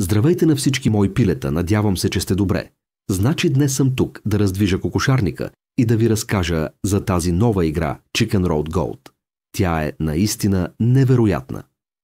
Здравейте на всички мои пилета, надявам се, че сте добре. Значи днес съм тук да раздвижа кокошарника и да ви разкажа за тази нова игра Chicken Road Gold. Тя е наистина невероятна.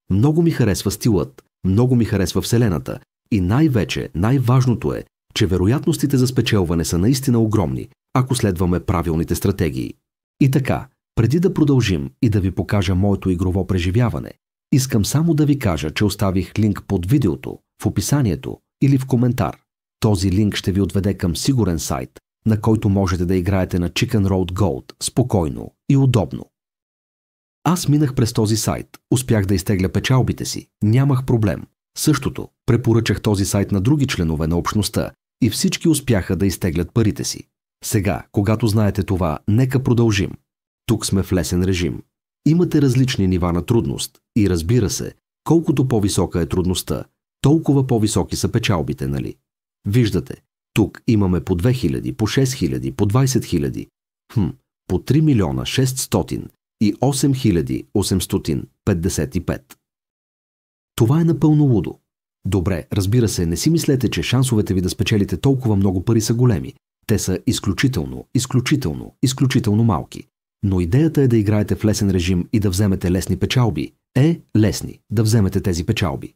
Много ми харесва стилът, много ми харесва вселената и най-вече, най-важното е, че вероятностите за спечелване са наистина огромни, ако следваме правилните стратегии. И така, преди да продължим и да ви покажа моето игрово преживяване, искам само да ви кажа, че оставих линк под видеото, в описанието или в коментар. Този линк ще ви отведе към сигурен сайт, на който можете да играете на Chicken Road Gold спокойно и удобно. Аз минах през този сайт, успях да изтегля печалбите си, нямах проблем. Същото, препоръчах този сайт на други членове на общността и всички успяха да изтеглят парите си. Сега, когато знаете това, нека продължим. Тук сме в лесен режим. Имате различни нива на трудност и разбира се, колкото по-висока е трудността, толкова по-високи са печалбите, нали? Виждате, тук имаме по 2000, по 6000, по 20 000, по 3 милиона 600 и 8855. Това е напълно лудо. Добре, разбира се, не си мислете, че шансовете ви да спечелите толкова много пари са големи. Те са изключително малки. Но идеята е да играете в лесен режим и да вземете лесни печалби. Лесни, да вземете тези печалби.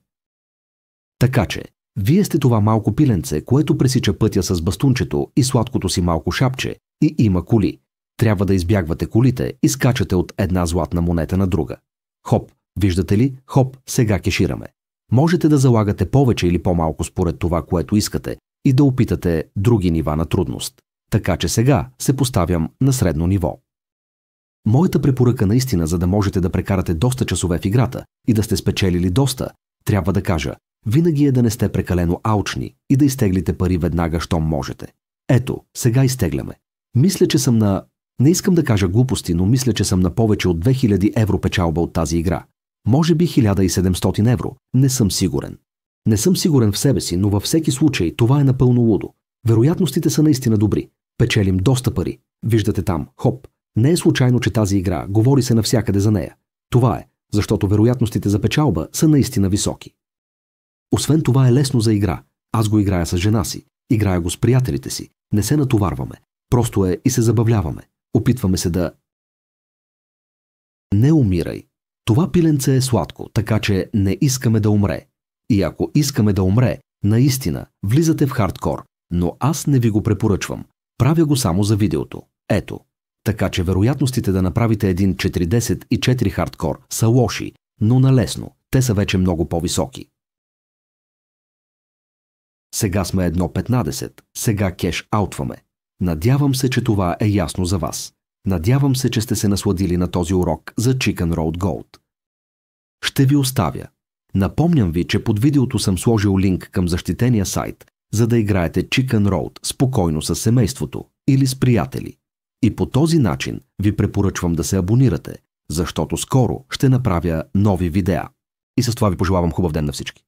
Така че, вие сте това малко пиленце, което пресича пътя с бастунчето и сладкото си малко шапче и има коли. Трябва да избягвате колите и скачате от една златна монета на друга. Хоп, виждате ли? Хоп, сега кешираме. Можете да залагате повече или по-малко според това, което искате и да опитате други нива на трудност. Така че сега се поставям на средно ниво. Моята препоръка наистина, за да можете да прекарате доста часове в играта и да сте спечелили доста, трябва да кажа, винаги е да не сте прекалено алчни и да изтеглите пари веднага, щом можете. Ето, сега изтегляме. Мисля, че съм на... Не искам да кажа глупости, но мисля, че съм на повече от 2000 евро печалба от тази игра. Може би 1700 евро. Не съм сигурен. Не съм сигурен в себе си, но във всеки случай това е напълно лудо. Вероятностите са наистина добри. Печелим доста пари. Виждате там, хоп. Не е случайно, че тази игра, говори се навсякъде за нея. Това е, защото вероятностите за печалба са наистина високи. Освен това е лесно за игра. Аз го играя с жена си. Играя го с приятелите си. Не се натоварваме. Просто е и се забавляваме. Опитваме се да... Не умирай. Това пиленце е сладко, така че не искаме да умре. И ако искаме да умре, наистина, влизате в хардкор, но аз не ви го препоръчвам. Правя го само за видеото. Ето. Така че вероятностите да направите един 40 и 4 хардкор са лоши, но налесно. Те са вече много по-високи. Сега сме 1.15. Сега кеш аутваме. Надявам се, че това е ясно за вас. Надявам се, че сте се насладили на този урок за Chicken Road Gold. Ще ви оставя. Напомням ви, че под видеото съм сложил линк към защитения сайт, за да играете Chicken Road спокойно с семейството или с приятели. И по този начин ви препоръчвам да се абонирате, защото скоро ще направя нови видеа. И с това ви пожелавам хубав ден на всички.